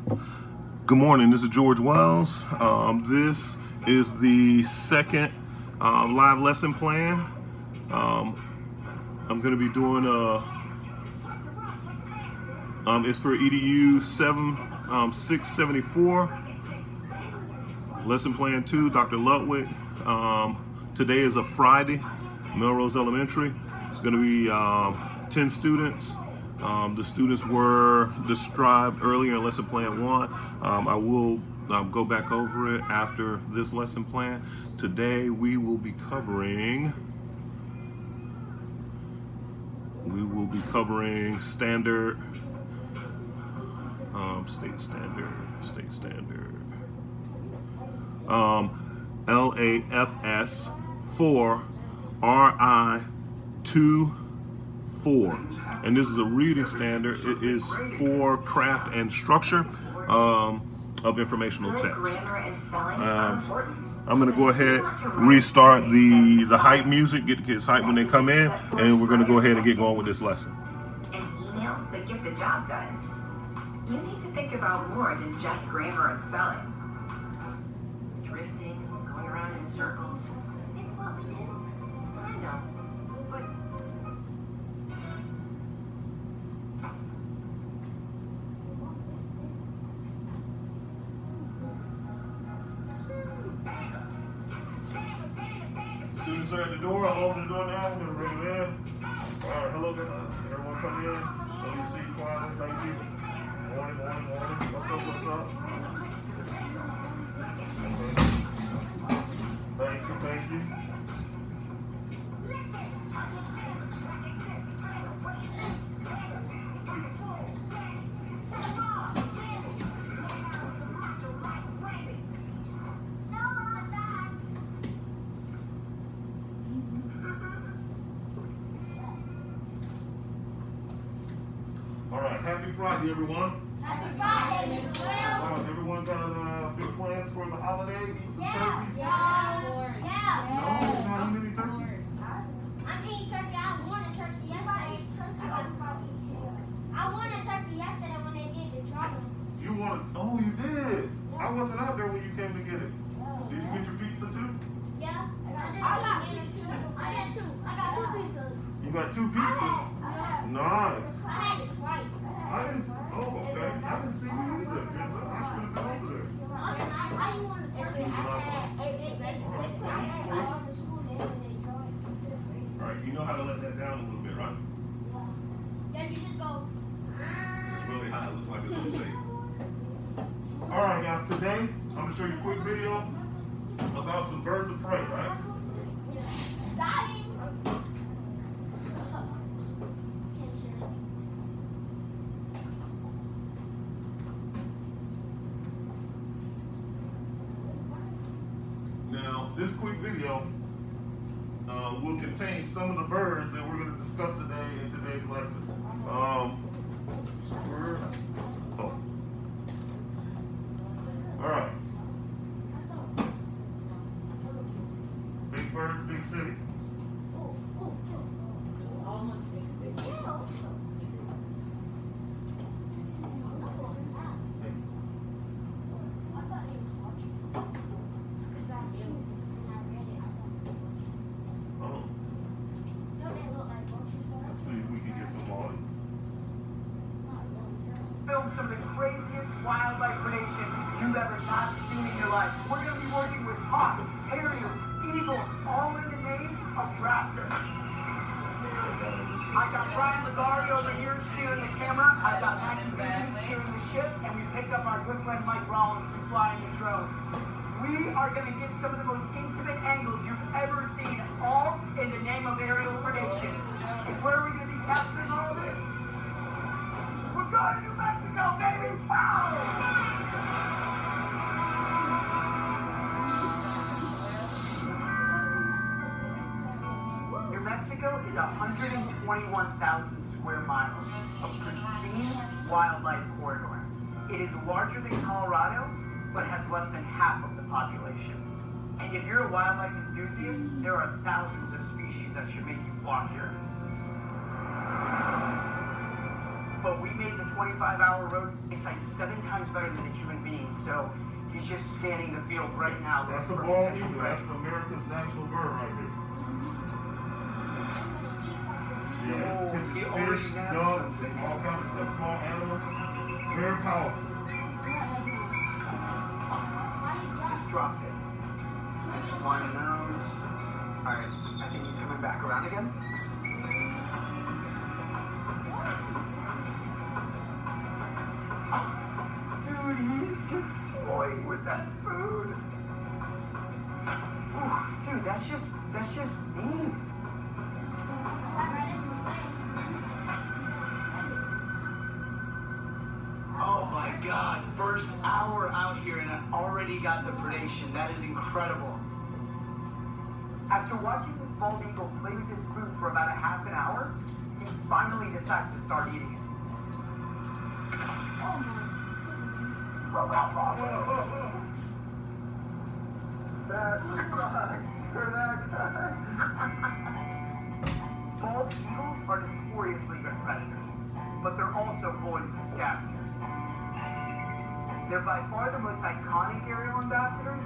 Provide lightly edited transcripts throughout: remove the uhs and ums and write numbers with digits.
Good morning. This is George Wells. This is the second live lesson plan. I'm going to be doing it's for EDU 674, lesson plan 2, Dr. Ludwig. Today is a Friday, Melrose Elementary. It's going to be 10 students. The students were described earlier in lesson plan 1. I will go back over it after this lesson plan. Today we will be covering standard, state standard, LAFS 4 RI 2-4. And this is a reading standard. It is for craft and structure of informational text. I'm going to go ahead, restart the hype music, get the kids hyped when they come in, and we're going to go ahead and get going with this lesson. And emails that get the job done. You need to think about more than just grammar and spelling. Drifting, going around in circles. It's what we do. I know. But Students are at the door. I'll open the door now. I'm going to bring them in. All right, hello, everyone come in. Let me see quietly. Thank you. Morning. What's up? Thank you. All right, happy Friday, everyone. Happy Friday, Mr. Wells. Everyone got big plans for the holiday? Eat some turkeys? Yeah. No, not eating any turkeys. I'm eating turkey. I wanted turkey yesterday. I wanted turkey yesterday when they did the drawing. You wanted? Oh, you did. I wasn't out there when you came to get it. Did you get your pizza too? Yeah. I got two. I got two pizzas. You got 2 pizzas? Nice. I had it twice. I didn't. Oh, okay. I didn't see you either. I should have been over there. How you want a turkey? I had on the school day when they drawing. All right. You know how to let that down a little bit, right? Yeah, you just go. It's really high. It looks like it's unsafe. All right, guys. Today I'm gonna show you a quick video about some birds of prey, right? Got him. Now, this quick video will contain some of the birds that we're going to discuss today in today's lesson. All right. Big birds, big city. Let's see if we can get some water. Film some of the craziest wildlife predation you've ever not seen in your life. We're going to be working with hawks, harriers, eagles, all in the name of raptors. I got Brian Lagari over here steering the camera. I've got Matthew Beebe steering the ship, and we picked up our good friend Mike Rollins who's flying the drone. We are going to get some of the most intimate angles you've ever seen, all in the name of aerial predation. And where are we going to be capturing all of this? We're going to New Mexico, baby! New Mexico is 121,000 square miles of pristine wildlife corridor. It is larger than Colorado, but has less than half of the population. And if you're a wildlife enthusiast, there are thousands of species that should make you flock here. But we made the a 25-hour road sight 7 times better than a human being. So he's just scanning the field right now. That's a for bald potential eagle. prey. That's America's national bird right here. Yeah, Oh, it he catches already fish, nabbed ducks, something. all kinds of stuff, small animals. Very powerful. Just dropped it. It's flying out. Alright, I think he's coming back around again. Dude, he's just toying with that food. Ooh, dude, that's just mean. Oh my god, first hour out here and I already got the predation. That is incredible. After watching this bald eagle play with his food for about a half an hour, he finally decides to start eating it. Bald eagles are notoriously good predators, but they're also poisonous scavengers. They're by far the most iconic aerial ambassadors,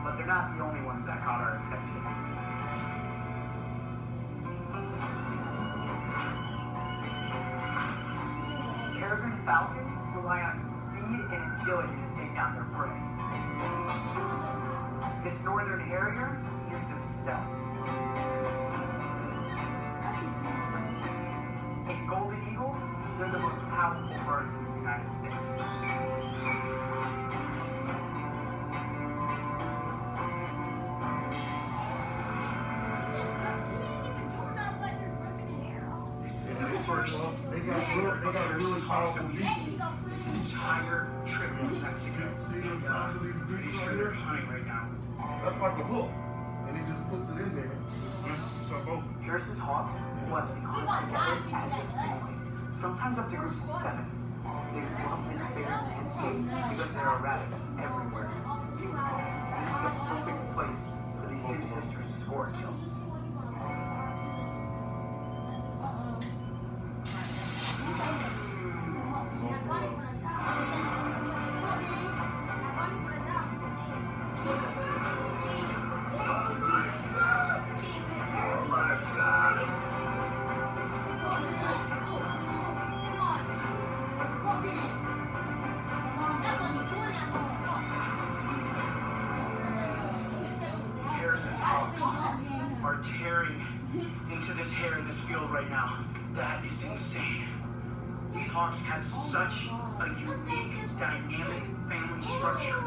but they're not the only ones that caught our attention. Peregrine falcons rely on speed and agility to take down their prey. This northern harrier uses stealth. And golden eagles, they're the most powerful birds in the United States. This is the first They got really powerful beaks. this entire trip to Mexico. See the size of these Pretty beaks sure right they're here? hunting right now. That's like a hook. And he just puts it in there. Just rips stuff open. Pearson's hawks was constantly as a family, sometimes up to groups of 7. They love this big landscape because there are rabbits everywhere. This is the perfect place for these two sisters to score a kill. Pearson's hawks are tearing into this hare in this field right now. That is insane. These hawks have such a unique, dynamic family structure.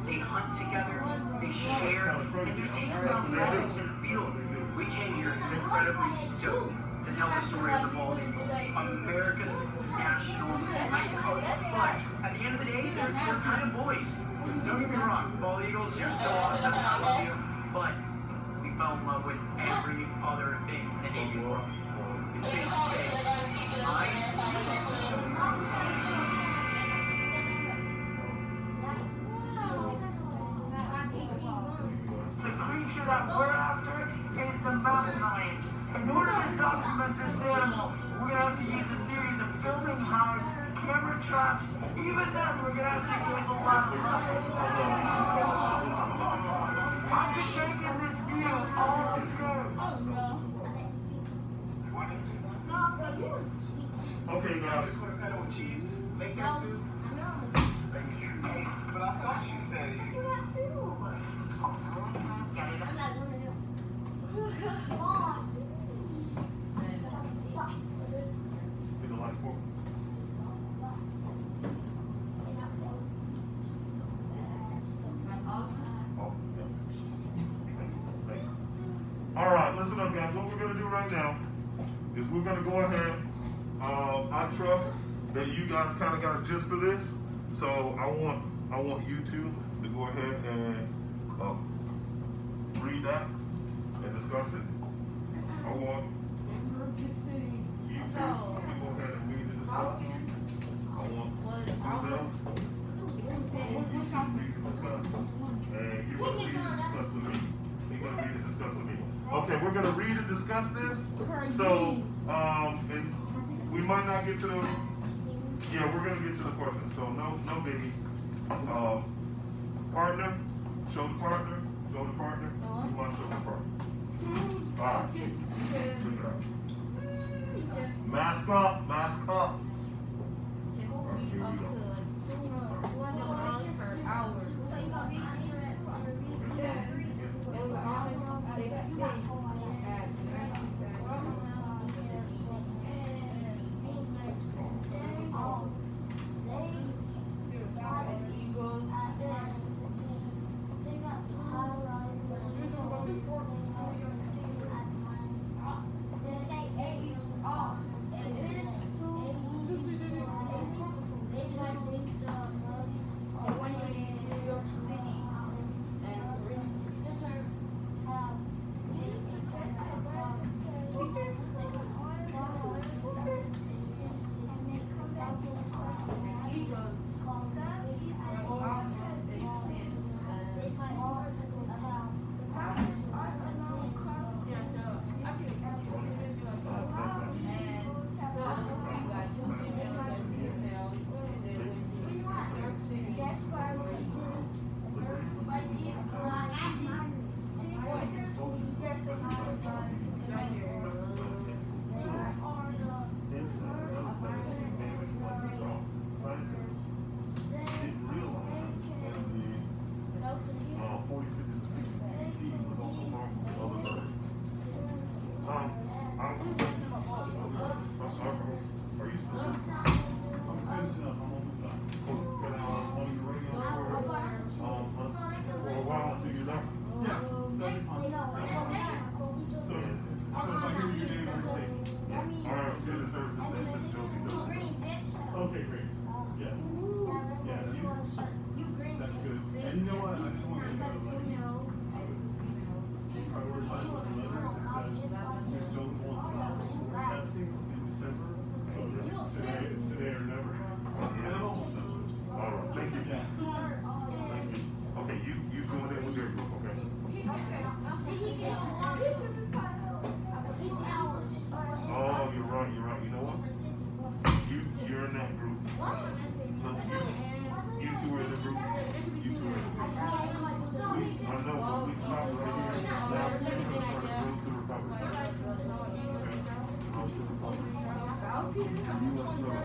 They hunt together, they share, and they're taking out rabbits in the field. We came here incredibly stoked to tell the story of the bald eagle, America's national icon. But at the end of the day, they're kind of boys. Don't get me wrong, bald eagles, you're still awesome, I love you. But we fell in love with every other thing in the avian world. It's safe to say, the creature that we're after is the mountain lion. In order to document this animal, we're gonna have to use a series of filming hides, camera traps. Even then, we're gonna have to give a lot of luck. I've been taking this view all day. Okay, guys. Cheese. Make that too. Thank you. Hey, but I thought you said you. Get it? Get the lights for me. Oh, yeah. Thank you. All right, listen up, guys. What we're gonna do right now is we're gonna go ahead. I trust that you guys kind of got a gist for this, so I want you two to go ahead and read that and discuss it. I want you two to go ahead and read and discuss. I want Giselle. I want you two to read and discuss, and you're gonna read and discuss with me. You're gonna read and discuss with me. Okay, we're gonna read and discuss this. So, and we might not get to the Yeah, we're gonna get to the questions, so no biggie. Partner, show the partner, you must show the partner. Alright, check it out. Mask up. Can speed up to 200 miles per hour. So you gonna be on here at It was always extinct at 1977. Eagles. Okay, great. Yes. Yeah, that's good. And you know what? I just want you to know, prioritize the letter that says Ms. Jones wants to know testing in December. So this is today or never. And it almost touches. All right, thank you. Thank you. Okay, you going in with your group, okay? Oh, you're right. You know what? You're in that group. Look, you two are in the group. You two are in the group. I know, but we stop right here. Now it's going to start a road to recovery. Okay? Road to recovery. You want to know.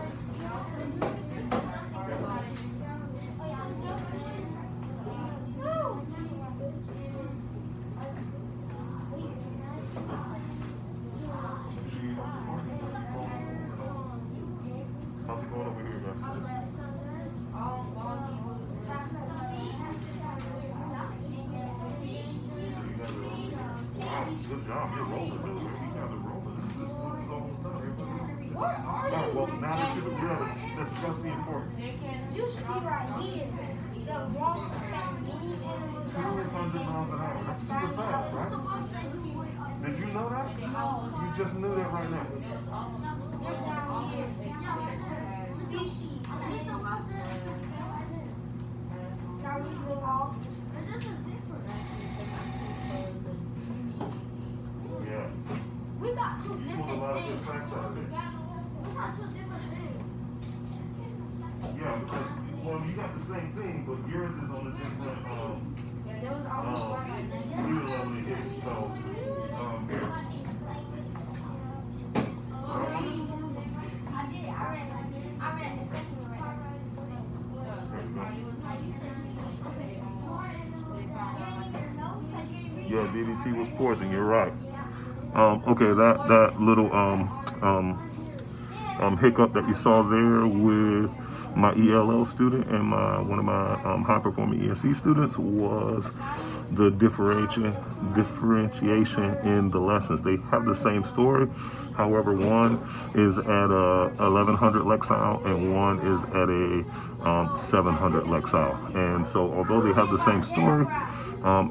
How's it going over here, guys? Wow, good job. You're rolling, dude. You guys are rolling. This group is almost done. Alright, well, now that you're together, let's discuss the important. You should be right here. The wrong 200 miles an hour. That's super fast, right? Did you know that? You just knew that right now. Yeah. We got two You pulled a different lot of good things. facts out of it. We got two different things. Yeah, because, well, you got the same thing, but yours is on a different, Yeah, there was always one like that. computer level it hit. So, here. I read the second one. Yeah, DDT was poison. You're right. Okay, that little hiccup that you saw there with my ELL student and one of my high performing ESE students was the differentiation in the lessons. They have the same story. However, one is at a 1100 Lexile and one is at a 700 Lexile. And so although they have the same story,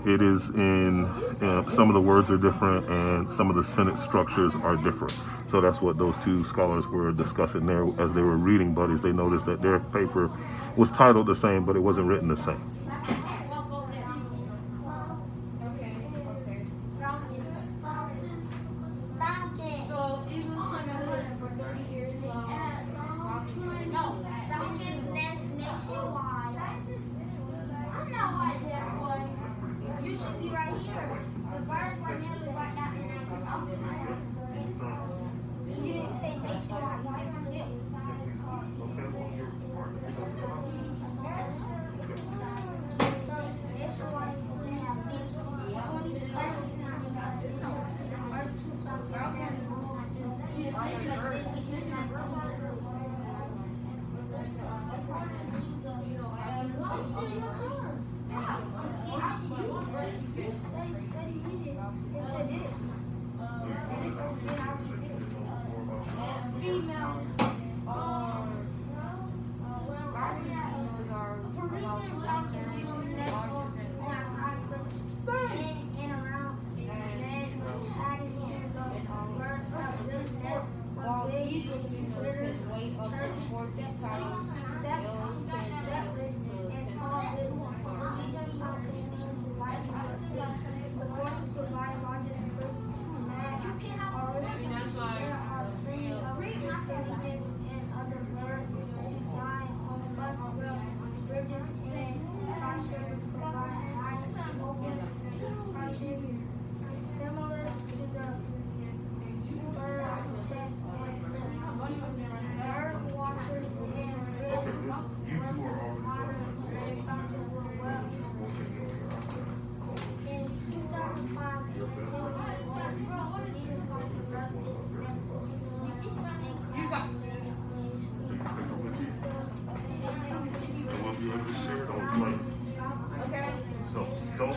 it is in some of the words are different and some of the sentence structures are different. So that's what those two scholars were discussing there as they were reading buddies. They noticed that their paper was titled the same, but it wasn't written the same. So Eagles played for 30 years long. No.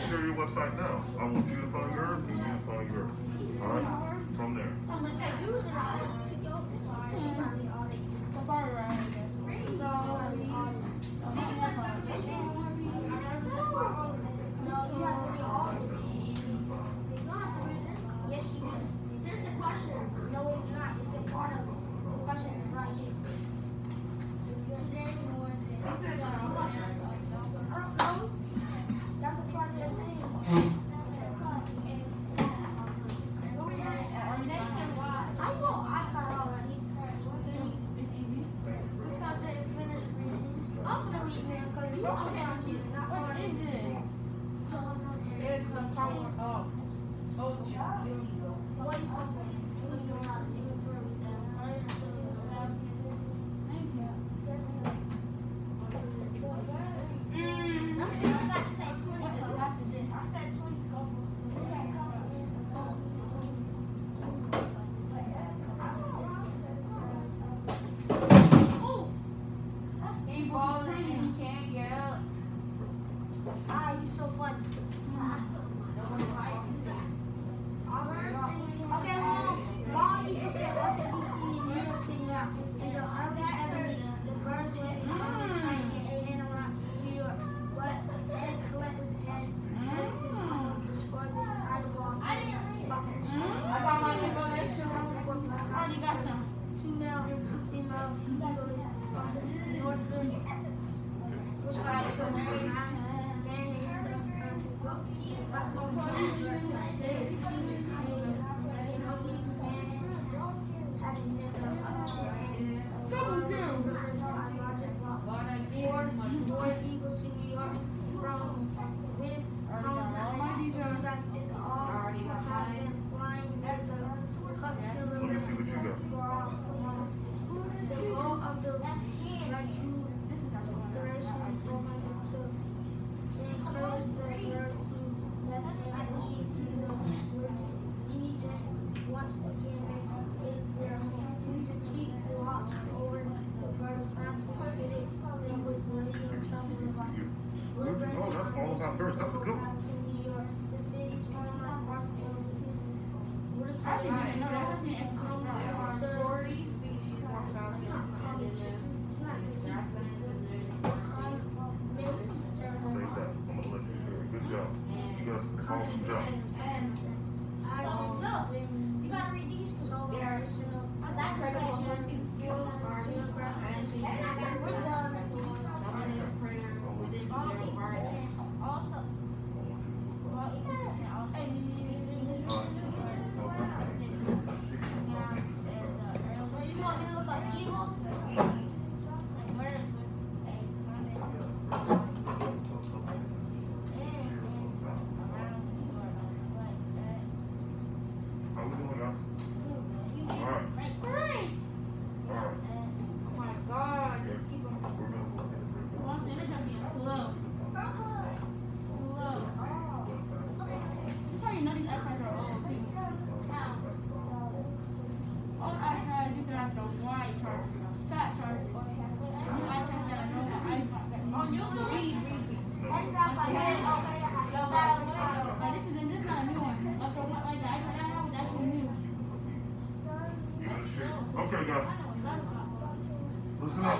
share your website now. I want you to find yours and you to find yours. All right? From there. Yes, she said. There's the question. No, it's not. It's a part of it. The question is right here. Today more than. I don't know. That's a part of the thing. I know I got all of these. Because they finished reading. I'm gonna read now because you don't have to. Not What hard. is it? It's the power of. Oh, child. What do you want? Thank you. I said 20 couples. I said couples. Ooh! He falling and he can't get up. Ah, you so funny. Okay, well, all you just said SABC and New York City now. And the other 70, the birds went in 1980 around New York. What Ed collectors had destroyed the entire wall. I got my information. I already got some. 2 male and 2 female eagles from the Northland. Which I got information. Let me see what you got. Once again, take their hands to keep the watch over the birds not to forget it. They was waiting in trouble about it. Oh, that's all about birds. That's a good one. The city's one of my first I didn't know that's an African 40 species of falcons and Save that. I'm gonna let you share. Good job. You guys did an awesome job. You gotta read these two. That's critical listening skills are Also, you want me to look like eagles? How we doing, guys? All right. great. All right. Oh my God, just keep them We're gonna look at it. One second, I'm being slow. Slow. That's how you know these iPads are old too. Old iPads used to have the wide chargers, the fat chargers. New iPads got a normal iPhone. On YouTube, Like this is not a new one. Like the one, like the iPad I have is actually new. You gonna share? Okay, guys. Listen up.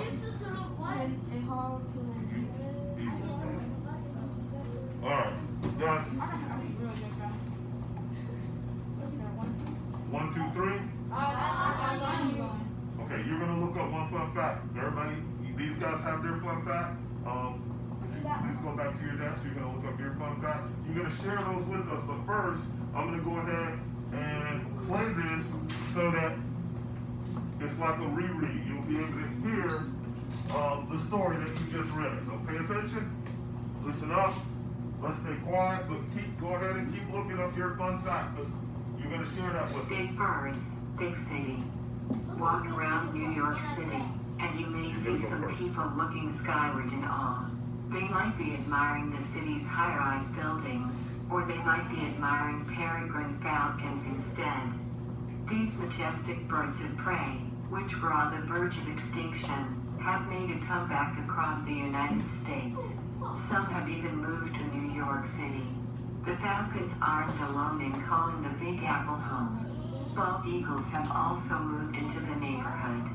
All right, guys. I'll be real good, guys. What's that, 1, 2? 1, 2, 3. I'm going. Okay, you're gonna look up one fun fact. Everybody, these guys have their fun fact. Please go back to your desk. You're gonna look up your fun fact. You're gonna share those with us. But first, I'm gonna go ahead and play this so that it's like a reread. You'll be able to hear the story that you just read. So pay attention. Listen up. Let's stay quiet, but go ahead and keep looking up your fun fact because you're gonna share that with us. Big birds, big city. Walk around New York City, and you may see some people looking skyward in awe. They might be admiring the city's high-rise buildings, or they might be admiring peregrine falcons instead. These majestic birds of prey, which were on the verge of extinction, have made a comeback across the United States. Some have even moved to New York City. The falcons aren't alone in calling the Big Apple home. Bald eagles have also moved into the neighborhood.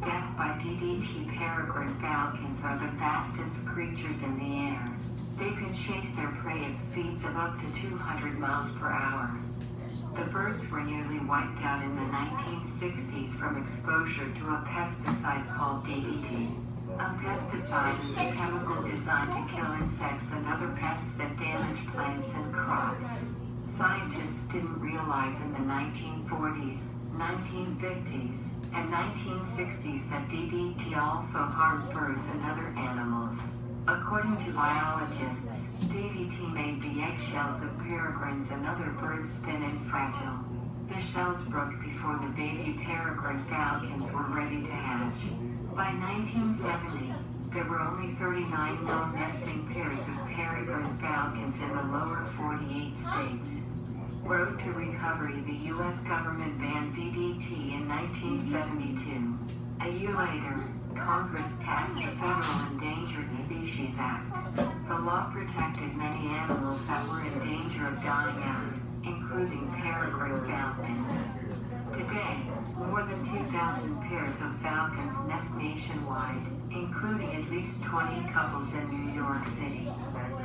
Death by DDT peregrine falcons are the fastest creatures in the air. They can chase their prey at speeds of up to 200 miles per hour. The birds were nearly wiped out in the 1960s from exposure to a pesticide called DDT. A pesticide is a chemical designed to kill insects and other pests that damage plants and crops. Scientists didn't realize in the 1940s, 1950s, and 1960s that DDT also harmed birds and other animals. According to biologists, DDT made the eggshells of peregrines and other birds thin and fragile. The shells broke before the baby peregrine falcons were ready to hatch. By 1970, there were only 39 known nesting pairs of peregrine falcons in the lower 48 states. Road to Recovery: the U.S. government banned DDT in 1972. A year later, Congress passed the Federal Endangered Species Act. The law protected many animals that were in danger of dying out, including peregrine falcons. Today, more than 2,000 pairs of falcons nest nationwide, including at least 20 couples in New York City.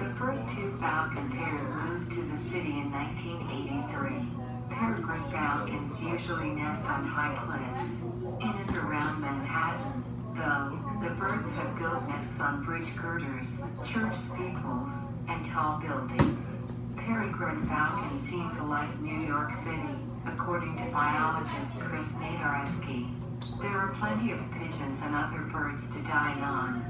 The first two falcon pairs moved to the city in 1983. Peregrine falcons usually nest on high cliffs. In and around Manhattan, though, the birds have built nests on bridge girders, church steeples, and tall buildings. Peregrine falcons seem to like New York City, according to biologist Chris Nadarski. There are plenty of pigeons and other birds to dine on.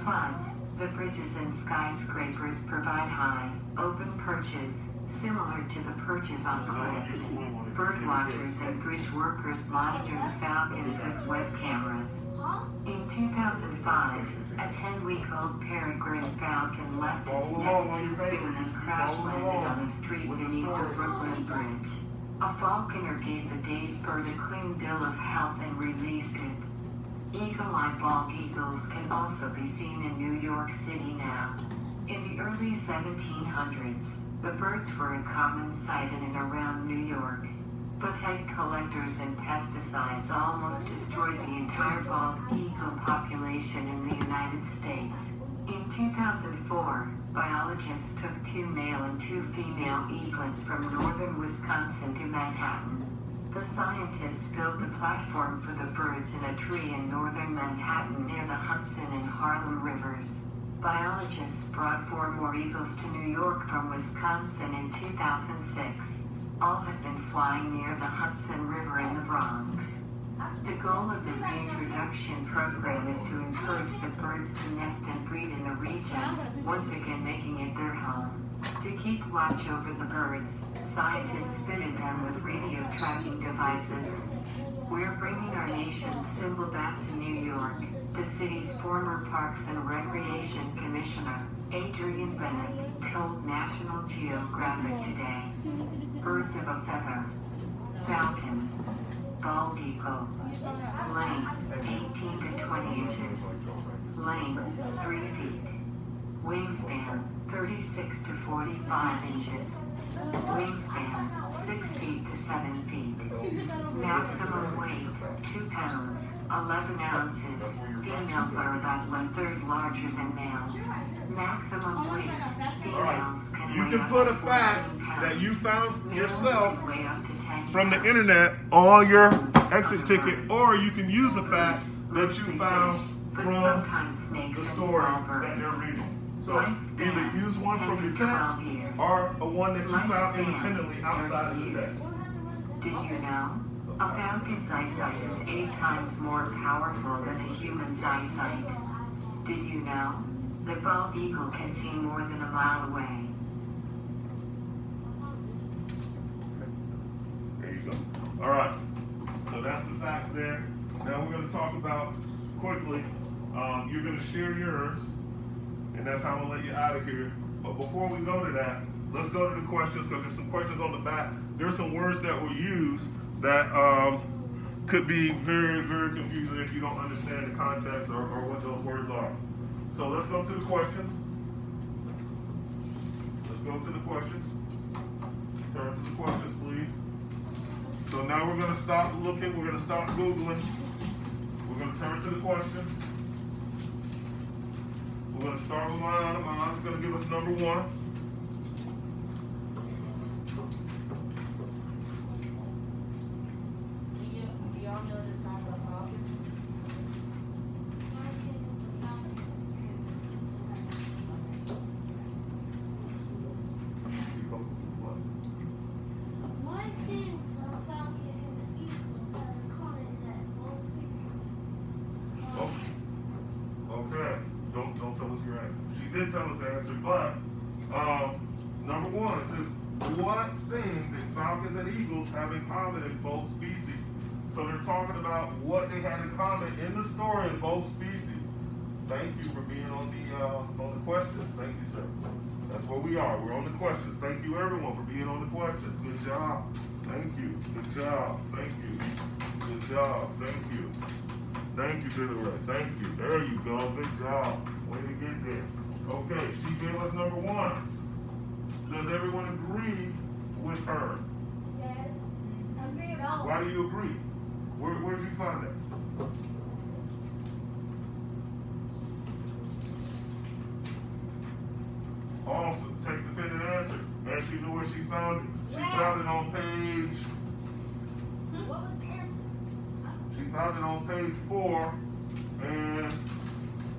Plus, the bridges and skyscrapers provide high, open perches, similar to the perches on cliffs. Birdwatchers and bridge workers monitor the falcons with web cameras. In 2005, a 10-week-old peregrine falcon left its nest too soon and crash landed on a street beneath the Brooklyn Bridge. A falconer gave the dazed bird a clean bill of health and released it. Eagle-eyed bald eagles can also be seen in New York City now. In the early 1700s, the birds were a common sight in and around New York. But egg collectors and pesticides almost destroyed the entire bald eagle population in the United States. In 2004, biologists took 2 male and 2 female eaglets from northern Wisconsin to Manhattan. The scientists built a platform for the birds in a tree in northern Manhattan near the Hudson and Harlem rivers. Biologists brought 4 more eagles to New York from Wisconsin in 2006. All have been flying near the Hudson River in the Bronx. The goal of the reintroduction program is to encourage the birds to nest and breed in the region, once again making it their home. To keep watch over the birds, scientists fitted them with radio tracking devices. We're bringing our nation's symbol back to New York, the city's former Parks and Recreation Commissioner, Adrian Bennett, told National Geographic today. Birds of a feather. Falcon. Bald eagle. Length, 18 to 20 inches. Length, 3 feet. Wingspan, 36 to 45 inches. Wingspan, 6 feet to 7 feet. Maximum weight, 2 pounds, 11 ounces. Females are about 1/3 larger than males. Maximum weight, females can You weigh can up put to a fact 14 pounds. that you found Males yourself can weigh up to 10 from the pounds. internet on your exit ticket, or you can use a fact that you found from the story that you're reading. So either use one from your text or a one that you found independently outside of the text. Did you know? A falcon's eyesight is 8 times more powerful than a human's eyesight. Did you know? The bald eagle can see more than a mile away. There you go. All right. So that's the facts there. Now we're going to talk about quickly. You're going to share yours, and that's how I'm going to let you out of here. But before we go to that, let's go to the questions, because there's some questions on the back. There's some words that were used that could be very, very confusing if you don't understand the context or what those words are. So let's go to the questions. Let's go to the questions. Turn to the questions, please. So now we're gonna stop looking, we're gonna stop Googling. We're gonna turn to the questions. We're gonna start with Mayana. Mayana's gonna give us number one. Do y'all know the song The Falcons? My team found it in the Eagle corner that all speaks. Oh, okay. Don't tell us your answer. She did tell us the answer, but number one, it says, what thing did falcons and eagles have in common in both species? So they're talking about what they had in common in the story in both species. Thank you for being on the questions. Thank you, sir. That's where we are. We're on the questions. Thank you, everyone, for being on the questions. Good job. Thank you. Good job. Thank you. Good job. Thank you. Thank you, Billy Ray. Thank you. There you go. Good job. Way to get there. Okay, she gave us number one. Does everyone agree with her? Yes. Agree at all. Why do you agree? Where'd you find that? Awesome. Text the pen and answer. And she knew where she found it. She Where? found it on page. What was the answer? She found it on page 4, and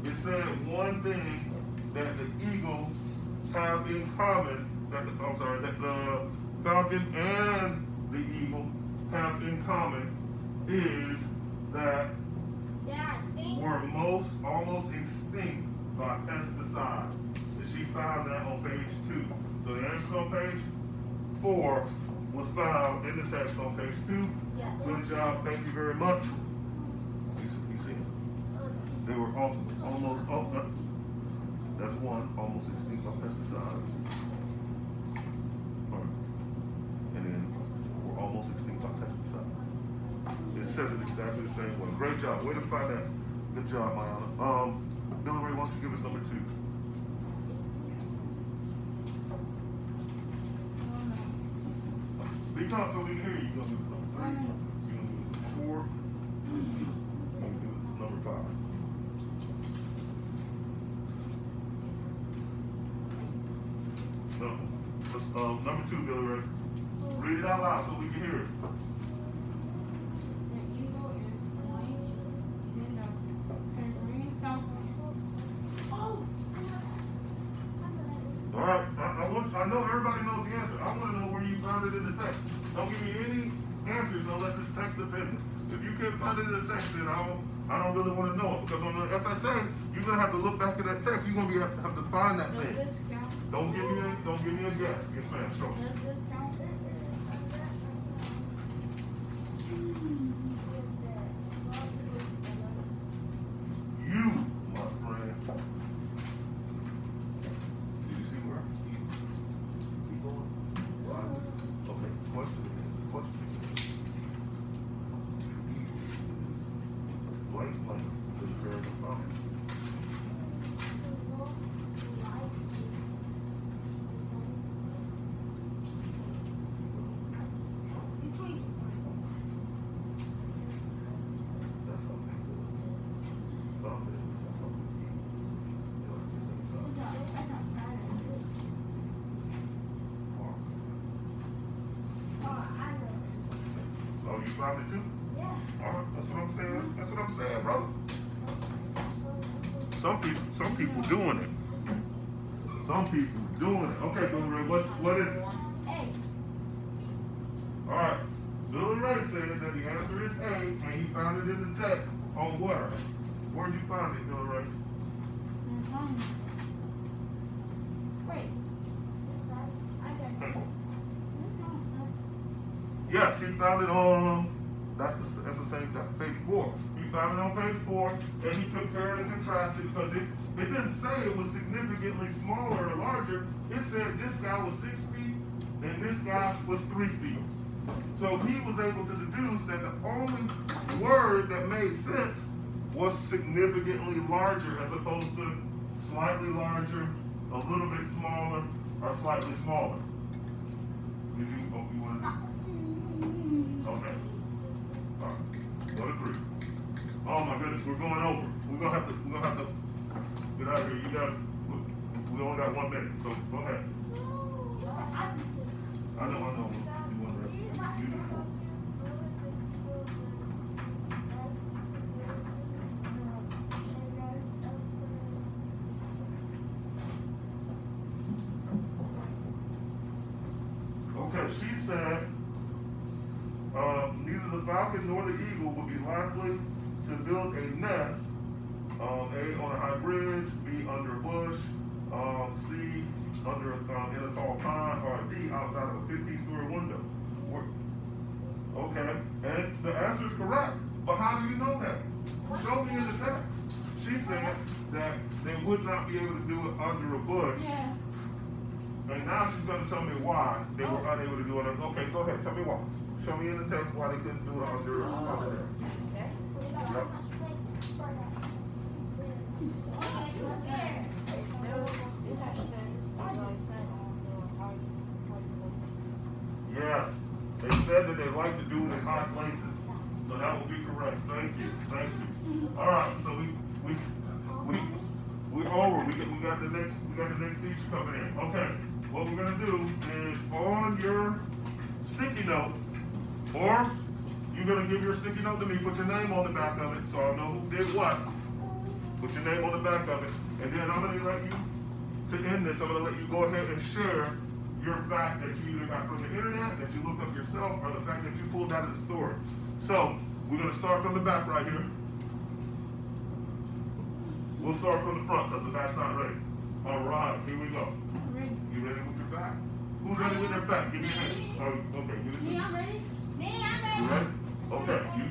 it said one thing that the eagle have in common. That the falcon and the eagle have in common is that Yeah, stink. we're almost extinct by pesticides. And she found that on page 2. So the answer on page 4 was found in the text on page 2. Yes. Good job, thank you very much. You see, they were almost, that's one, almost extinct by pesticides. All right. And then we're almost extinct by pesticides. It says it exactly the same way. Great job, way to find that. Good job, Mayana. Billy Ray, why don't you give us number 2? Speak up so we can hear you. You're gonna do this number 3. You're gonna do this number 4. You're gonna do this number 5. No. Let's, number 2, Billy Ray. Read it out loud so we can hear it. The eagle is white, then the green falcon. Oh. All right. I know everybody knows the answer. I want to know where you found it in the text. Don't give me any answers unless it's text dependent. If you can't find it in the text, then I don't really want to know it, because on the FSA, you're gonna have to look back at that text. You're gonna have to find that Does thing. this count? Don't give me a guess. Yes, ma'am. Sure. Does this count? You, my friend. Did you see where? Keep going. Okay. Question is blank blank. Is it very fountain? That's how they do it. Fountain is that's how they do it. You know, it's just inside. Oh, you found it too? Yeah. All right, that's what I'm saying. That's what I'm saying, brother. Some people doing it. Some people doing it. Okay, Billy Ray, what is it? Hey. All right. Billy Ray said that the answer is A, and he found it in the text on where? Where'd you find it, Billy Ray? Wait. Yes, he found it on. That's page 4. He found it on page 4, and he compared and contrasted, because it didn't say it was significantly smaller or larger. It said this guy was 6 feet and this guy was 3 feet. So he was able to deduce that the only word that made sense was significantly larger, as opposed to slightly larger, a little bit smaller, or slightly smaller. Did you, oh, you want to? Okay. All right. Go to 3. Oh my goodness, we're going over. We're gonna have to get out of here. You guys, we only got 1 minute, so go ahead. I know. You want to? You do. Okay, she said, neither the falcon nor the eagle would be likely to build a nest, A, on a high bridge, B, under a bush, C, under in a tall pine, or D, outside of a 15-story window. Okay, and the answer is correct, but how do you know that? Show me in the text. She said that they would not be able to do it under a bush. Yeah. And now she's going to tell me why they were unable to do it. Okay, go ahead. Tell me why. Show me in the text why they couldn't do it under there. Yep. Yes. They said that they like to do it in high places. So that would be correct. Thank you. All right. So we're over. We got the next teacher coming in. Okay. What we're gonna do is on your sticky note, or you're gonna give your sticky note to me, put your name on the back of it so I know who did what. Put your name on the back of it, and then I'm gonna let you, to end this, I'm gonna let you go ahead and share your fact that you either got from the internet, that you looked up yourself, or the fact that you pulled out of the store. So we're gonna start from the back right here. We'll start from the front because the back's not ready. All right, here we go. You ready with your back? Who's ready with their back? Give me your hand. Oh, okay, give it to me. I'm ready. You ready? Okay, you.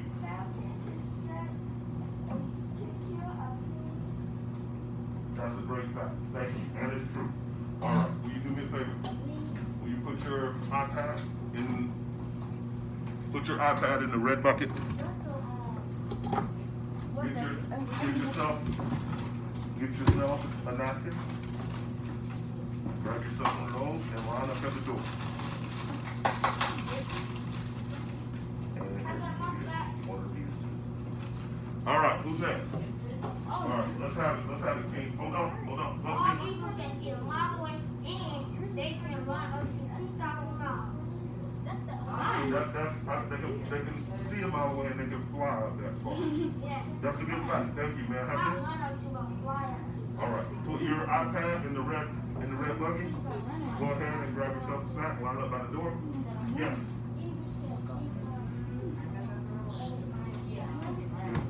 That's a great fact. Thank you. And it's true. All right, will you do me a favor? Will you put your iPad in the red bucket? Get yourself a napkin. Grab yourself one of those and line up at the door. And one of these two. All right, who's next? All right, let's have it, King. Hold on. All eagles can see a mile away and they can run up to 2,000 miles. They can see a mile away and they can fly up that far. Yeah. That's a good fact. Thank you, man. Have this. All right, put your iPad in the red buggy. Go ahead and grab yourself a snack. Line up by the door. Yes.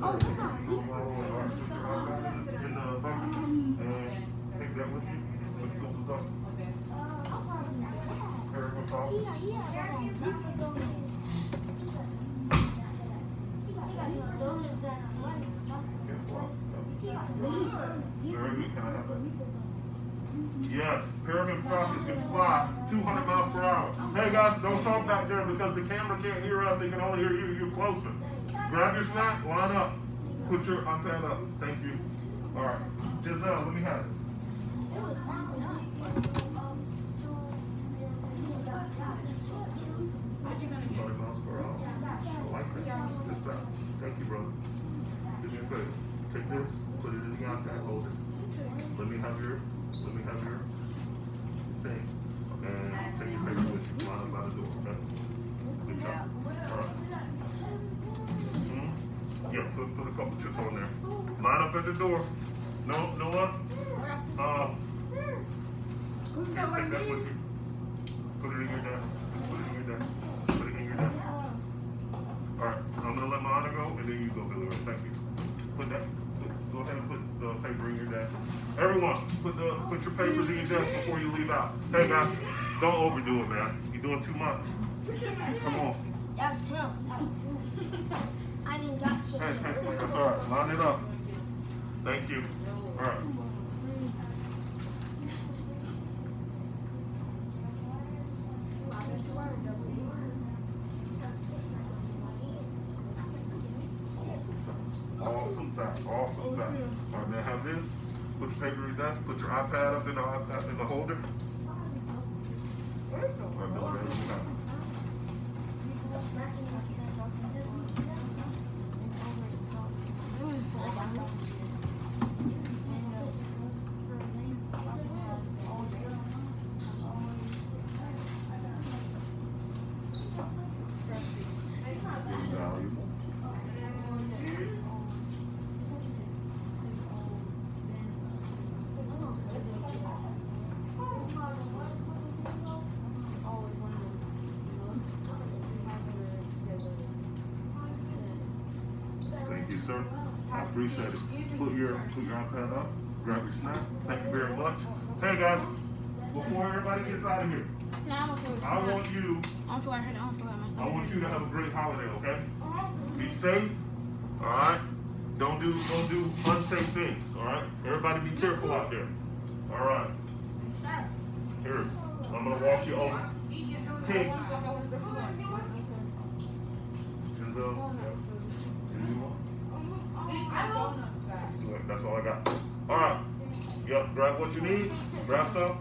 All right, put your iPad in the buggy and take that with you. When you go to the Paragraph off. Very good. Can I have that? Yes, peregrine falcons can fly 200 miles per hour. Hey guys, don't talk back there because the camera can't hear us. They can only hear you. You're closer. Grab your snack, line up. Put your iPad up. Thank you. All right. Giselle, let me have it. What you gonna 200 miles per hour. I like that. That's a good fact. Thank you, brother. Do me a favor. Take this, put it in the iPad, hold it. Let me have your thing. And take your paper with you. Line up by the door, okay? Good job. All right. Yeah, put a couple chips on there. Line up at the door. No what? Take that with you. Put it in your desk. Put it in your desk. All right, I'm gonna let Mona go, and then you go, Billy. Thank you. Go ahead and put the paper in your desk. Everyone, put your papers in your desk before you leave out. Hey guys, don't overdo it, man. You're doing too much. Come on. That's him. I didn't got you. Hey, that's all right. Line it up. Thank you. All right. Awesome fact. All right, now have this. Put your paper in your desk. Put your iPad up in the holder. Where's the All right, Bill, man, let's go. Thank you, sir. I appreciate it. Put your outside up. Grab your snack. Thank you very much. Hey guys, before everybody gets out of here, I want you to have a great holiday, okay? Be safe. All right. Don't do unsafe things. All right. Everybody, be careful out there. All right. Here, I'm gonna walk you over. Okay. That's all I got. All right. Yep. Grab what you need. Grab some.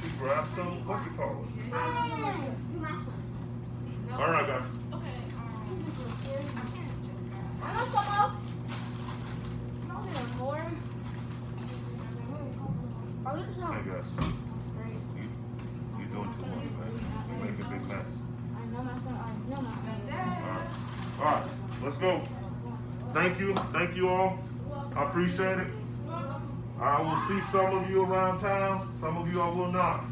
She grabbed some. What you call it? All right, guys. Hey guys. You're doing too much, man. You're making a big mess. All right, let's go. Thank you all. I appreciate it. I will see some of you around town. Some of you I will not.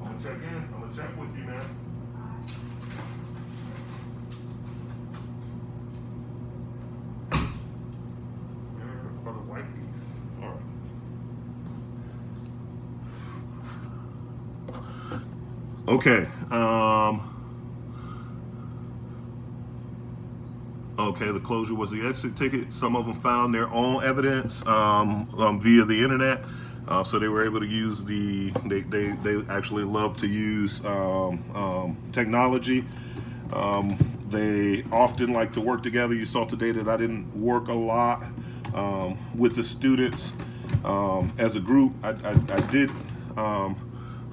I'm gonna check in. I'm gonna check with you, man. Where are the white bees? All right. Okay. Okay, the closure was the exit ticket. Some of them found their own evidence via the internet. So they were able to use they actually love to use technology. They often like to work together. You saw today that I didn't work a lot with the students as a group. I did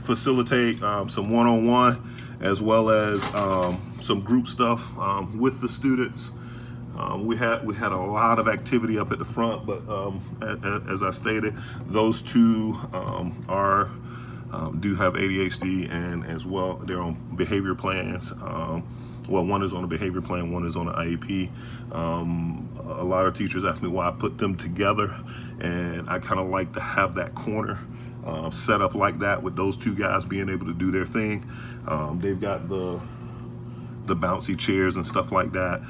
facilitate some one-on-one as well as some group stuff with the students. We had a lot of activity up at the front, but as I stated, those two do have ADHD, and as well they're on behavior plans. Well, one is on a behavior plan, one is on an IEP. A lot of teachers ask me why I put them together, and I kind of like to have that corner set up like that with those two guys being able to do their thing. They've got the bouncy chairs and stuff like that.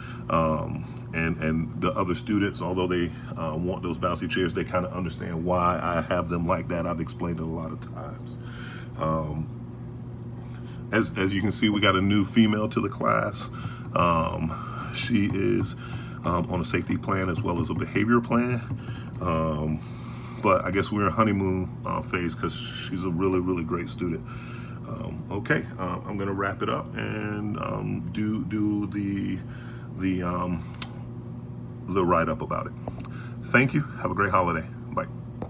And the other students, although they want those bouncy chairs, they kind of understand why I have them like that. I've explained it a lot of times. As you can see, we got a new female to the class. She is on a safety plan as well as a behavior plan. But I guess we're in honeymoon phase because she's a really, really great student. Okay, I'm gonna wrap it up and do the write-up about it. Thank you. Have a great holiday.